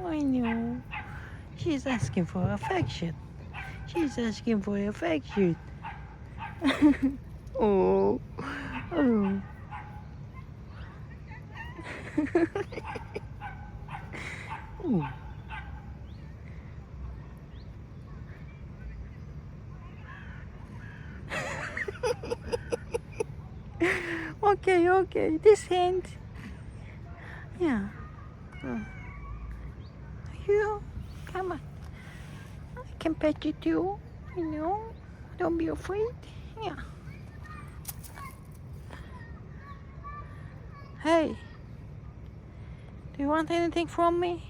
I know. She's asking for affection. She's asking for affection. Oh. Oh. Oh. Okay, okay. This hand. Yeah. Oh. You. Come on. I can pet you too. You know. Don't be afraid. Yeah. Hey. Do you want anything from me?